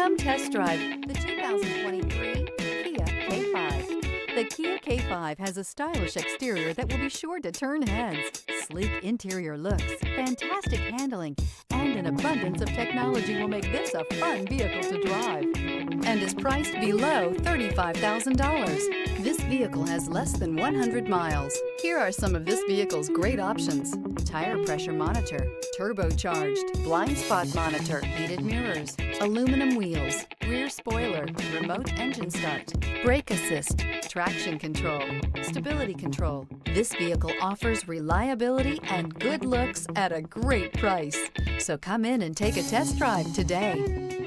Come test drive the 2023 Kia K5. The Kia K5 has a stylish exterior that will be sure to turn heads. Sleek interior looks, fantastic handling, and an abundance of technology will make this a fun vehicle to drive, and is priced below $35,000. This vehicle has less than 100 miles. Here are some of this vehicle's great options: tire pressure monitor, turbocharged, blind spot monitor, heated mirrors, aluminum wheels, rear spoiler, remote engine start, brake assist, traction control, stability control. This vehicle offers reliability and good looks at a great price. So come in and take a test drive today.